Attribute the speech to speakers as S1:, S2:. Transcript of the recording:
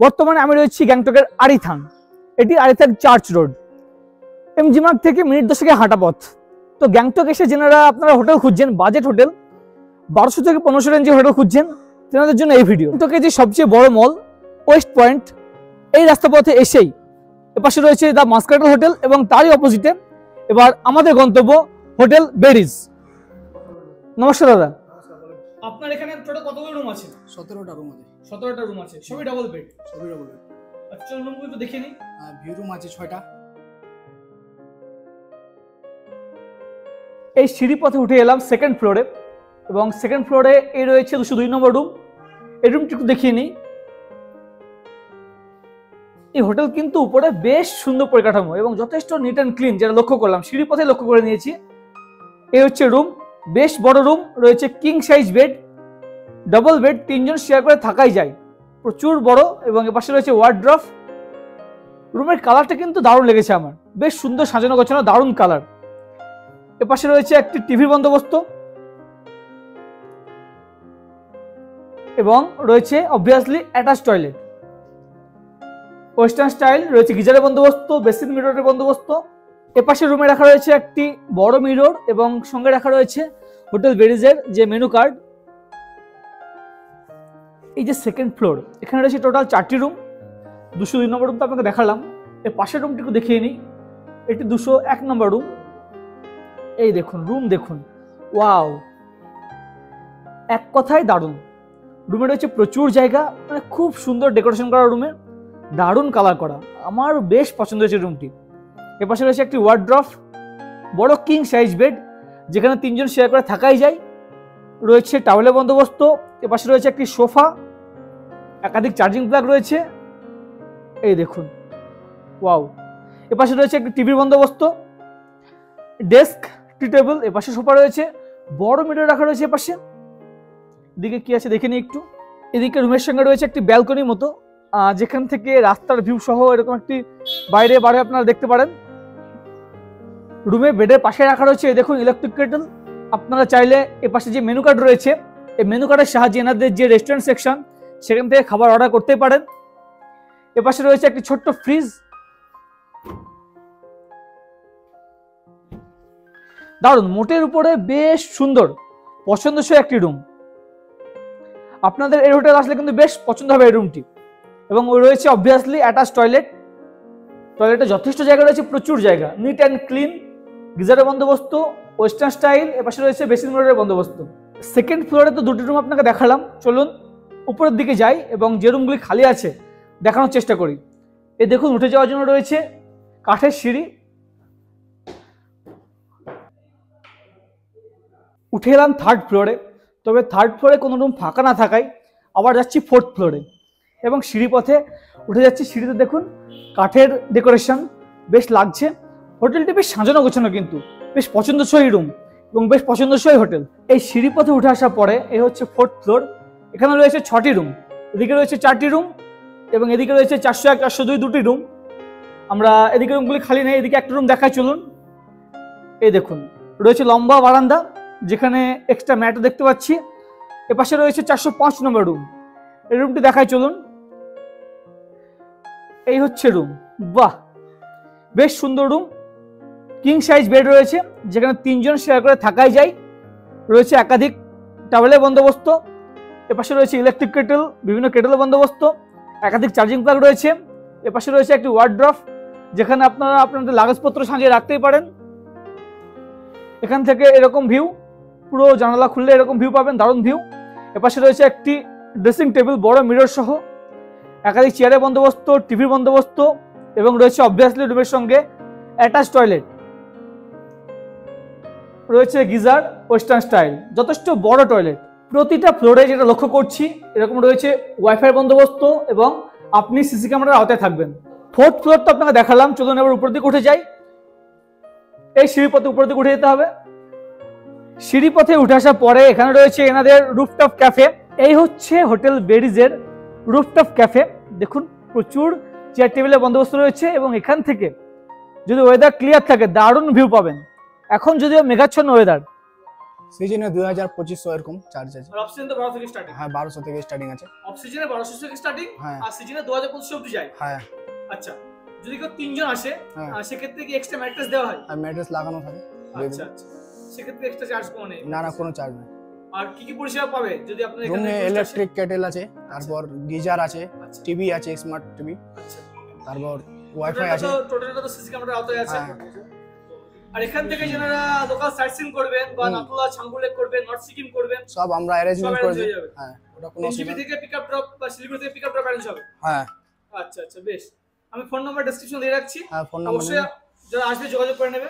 S1: বর্তমানে আমি রয়েছি গ্যাংটকের আরিথাং। এটি আরিথাং চার্চ রোড, এমজি মার্গ থেকে মিনিট 10 হাঁটা পথ। তো গ্যাংটক এসে যেনারা আপনারা হোটেল খুঁজছেন, বাজেট হোটেল 1200 থেকে 1500 রেঞ্জে হোটেল খুঁজছেন, তেনাদের জন্য এই ভিডিও। গ্যাংটকের যে সবচেয়ে বড় মল ওয়েস্ট পয়েন্ট, এই রাস্তা পথে এসেই এপাশে রয়েছে দ্য মাস্কারেল হোটেল এবং তারই অপোজিটে এবার আমাদের গন্তব্য হোটেল বেরিজ। নমস্কার দাদা, আপনার এখানে টোটাল কতগুলো রুম আছে?
S2: 17টা রুম আছে।
S1: 17টা রুম আছে, সবই ডাবল বেড?
S2: সবই ডাবল বেড।
S1: আচ্ছা, রুমগুলো একটু দেখিয়ে নিই।
S2: ভিউ রুম আছে 6টা।
S1: এই সিঁড়ি পথে উঠে এলাম সেকেন্ড ফ্লোরে এবং সেকেন্ড ফ্লোরে এই রয়েছে 202 নম্বর রুম। এই রুমটি একটু দেখিয়ে নিই। এই হোটেল কিন্তু উপরে বেশ সুন্দর পরিকাঠামো এবং যথেষ্ট নিট অ্যান্ড ক্লিন, যেটা লক্ষ্য করলাম, সিঁড়ি পথে লক্ষ্য করে নিয়েছি। এই হচ্ছে রুম, বেশ বড় রুম, রয়েছে king size bed, double bed, 3 জন শেয়ার করে থাকাই যায়, প্রচুর বড়। এবং এপাশে রয়েছে ওয়ার্ড্রফ। রুমের কালারটা কিন্তু দারুণ লেগেছে আমার, বেশ সুন্দর সাজানো গোছানো, দারুণ কালার। এপাশে রয়েছে একটি টিভির বন্দোবস্ত এবং রয়েছে obviously attach toilet, western style. রয়েছে গিজারের বন্দোবস্ত, বেসিন মিররের বন্দোবস্ত। এপাশে রুমে রাখা রয়েছে একটি বড় মিরর এবং সঙ্গে রাখা রয়েছে হোটেল বেরিজের যে মেনু কার্ড। এই যে সেকেন্ড ফ্লোর, এখানে রয়েছে টোটাল 4টি রুম। 202 নম্বর রুম তো আপনাকে দেখালাম, এর পাশের রুমটি একটু দেখিয়ে নিই। এটি 201 নম্বর রুম। এই দেখুন রুম, দেখুন, ওয়াও, এক কথায় দারুণ। রুমে রয়েছে প্রচুর জায়গা, মানে খুব সুন্দর ডেকোরেশন করা রুমে, দারুণ কালার করা, আমার বেশ পছন্দ হয়েছে রুমটি। এপাশে রয়েছে একটি ওয়ার্ড্রফ, বড় কিং সাইজ বেড, যেখানে 3 জন শেয়ার করে থাকাই যায়। রয়েছে টাওয়েলের বন্দোবস্ত। এপাশে রয়েছে একটি সোফা, একাধিক চার্জিং প্লাগ রয়েছে, এই দেখুন, ওয়াও। এপাশে রয়েছে একটি টিভির বন্দোবস্ত, ডেস্ক, টি টেবিল। এপাশে সোফা রয়েছে, বড় মিরর রাখা রয়েছে এপাশে। এদিকে কি আছে দেখে নিই একটু। এদিকে রুমের সঙ্গে রয়েছে একটি ব্যালকনির মতো, যেখান থেকে রাস্তার ভিউ সহ এরকম একটি বাইরে আপনারা দেখতে পারেন। রুমে বেডের পাশে রাখা রয়েছে এই দেখুন ইলেকট্রিক কেটল। আপনারা চাইলে এপাশে যে মেনু কার্ড রয়েছে, এই মেনু কার্ডের সাহায্যে এনাদের যে রেস্টুরেন্ট সেকশন, সেখান থেকে খাবার অর্ডার করতে পারেন। এপাশে রয়েছে একটি ছোট্ট ফ্রিজ, দারুণ, মোটের উপরে বেশ সুন্দর, পছন্দসই একটি রুম। আপনাদের এই হোটেল আসলে কিন্তু বেশ পছন্দ হবে এই রুমটি। এবং রয়েছে অবভিয়াসলি অ্যাটাচ টয়লেট। টয়লেটে যথেষ্ট জায়গা রয়েছে, প্রচুর জায়গা, নিট অ্যান্ড ক্লিন, গিজারের বন্দোবস্ত, ওয়েস্টার্ন স্টাইল। এপাশে রয়েছে বেসিন মিররের বন্দোবস্ত। সেকেন্ড ফ্লোরে তো 2টি রুম আপনাকে দেখালাম, চলুন উপরের দিকে যাই এবং যে রুমগুলি খালি আছে দেখানোর চেষ্টা করি। এই দেখুন, উঠে যাওয়ার জন্য রয়েছে কাঠের সিঁড়ি। উঠে এলাম 3rd ফ্লোরে, তবে 3rd ফ্লোরে কোনো রুম ফাঁকা না থাকায় আবার যাচ্ছি 4th ফ্লোরে এবং সিঁড়ি পথে উঠে যাচ্ছি। সিঁড়িতে দেখুন কাঠের ডেকোরেশন, বেশ লাগছে। হোটেলটি বেশ সাজানো গোছানো, কিন্তু বেশ পছন্দসই রুম এবং বেশ পছন্দসই হোটেল। এই সিঁড়ি পথে উঠে আসার পরে এই হচ্ছে 4th ফ্লোর। এখানে রয়েছে 6টি রুম, এদিকে রয়েছে 4টি রুম এবং এদিকে রয়েছে 401, 402 2টি রুম। আমরা এদিকে রুমগুলি খালি নেই, এদিকে একটা রুম দেখাই চলুন। এই দেখুন, রয়েছে লম্বা বারান্দা, যেখানে এক্সট্রা ম্যাটও দেখতে পাচ্ছি। এপাশে রয়েছে 405 নম্বর রুম, এই রুমটি দেখাই চলুন। এই হচ্ছে রুম, বাহ, বেশ সুন্দর রুম। কিং সাইজ বেড রয়েছে, যেখানে 3 জন শেয়ার করে থাকাই যায়। রয়েছে একাধিক টাওয়েলের বন্দোবস্ত। এপাশে রয়েছে ইলেকট্রিক কেটল, বিভিন্ন কেটলের বন্দোবস্ত, একাধিক চার্জিং প্লাগ রয়েছে। এপাশে রয়েছে একটি ওয়ার্ড্রফ, যেখানে আপনারা আপনাদের লাগেজপত্র সাজিয়ে রাখতেই পারেন। এখান থেকে এরকম ভিউ, পুরো জানালা খুললে এরকম ভিউ পাবেন, দারুণ ভিউ। এপাশে রয়েছে একটি ড্রেসিং টেবিল, বড় মিরর সহ, একাধিক চেয়ারের বন্দোবস্ত, টিভির বন্দোবস্ত এবং রয়েছে অবভিয়াসলি রুমের সঙ্গে অ্যাটাচ টয়লেট। রয়েছে গিজার, ওয়েস্টার্ন স্টাইল, যথেষ্ট বড় টয়লেট। প্রতিটা ফ্লোরে যেটা লক্ষ্য করছি, এরকম রয়েছে ওয়াইফাই বন্দোবস্ত এবং আপনি সিসি ক্যামেরার আওতায় থাকবেন। 4th ফ্লোর তো আপনাকে দেখালাম, চলুন এবার উপর দিকে উঠে যাই। এই সিঁড়ি পথে উপর দিকে উঠে যেতে হবে। সিঁড়ি পথে উঠে আসার পরে এখানে রয়েছে এনাদের রুফটপ ক্যাফে। এই হচ্ছে হোটেল বেরিজের রুফটপ ক্যাফে। দেখুন প্রচুর চেয়ার টেবিলের বন্দোবস্ত রয়েছে এবং এখান থেকে যদি ওয়েদার ক্লিয়ার থাকে দারুণ ভিউ পাবেন। এখন যদিও মেঘাচ্ছন্ন ওয়েদার,
S2: সিজনে 2000-2500 এরকম চার্জ আছে।
S1: আর অফ সিজন তো 12 থেকে স্টার্টিং।
S2: হ্যাঁ 1200 থেকে স্টার্টিং আছে।
S1: অফ সিজনে 1200 থেকে স্টার্টিং,
S2: হ্যাঁ।
S1: আর সিজনে 2025 অবধি যায়।
S2: হ্যাঁ।
S1: আচ্ছা, যদি কেউ তিনজন আসে
S2: হ্যাঁ।
S1: সেক্ষেত্রে কি এক্সট্রা ম্যাট্রেস দেওয়া হয়?
S2: আর ম্যাট্রেস লাগানো থাকে।
S1: আচ্ছা আচ্ছা, সেক্ষেত্রে এক্সট্রা চার্জ কোনো নেই?
S2: না না, কোনো চার্জ নেই।
S1: আর কি কি পরিষেবা পাবে যদি আপনাদের এখানে
S2: রুমে
S1: guest আসে?
S2: ইলেকট্রিক কেটেল আছে, তারপর গিজার আছে,
S1: আচ্ছা
S2: টিভি আছে, স্মার্ট টিভি,
S1: আচ্ছা,
S2: তারপর ওয়াইফাই আছে।
S1: টোটালটা তো সিসি ক্যামেরার আওতায় আছে।
S2: হ্যাঁ।
S1: আর এখান থেকে যারা লোকাল সাইট সিন করবেন বা নাতুলা ছাঙ্গু লেক করবেন, নর্থ সিকিম করবেন,
S2: সব আমরা অ্যারেঞ্জমেন্ট
S1: সব
S2: করে
S1: arrange
S2: দিই।
S1: হয়ে যাবে।
S2: হ্যাঁ, ওটা কোনো
S1: এনজিপি
S2: অসুবিধা
S1: থেকে পিকআপ ড্রপ বা শিলিগুড়ি থেকে পিকআপ ড্রপ অ্যারেঞ্জ হবে।
S2: হ্যাঁ।
S1: আচ্ছা আচ্ছা, বেশ। আমি ফোন নাম্বার ডেসক্রিপশন দিয়ে রাখছি,
S2: হ্যাঁ, ফোন নাম্বার
S1: অবশ্যই যারা আসবে যোগাযোগ করে নেবে।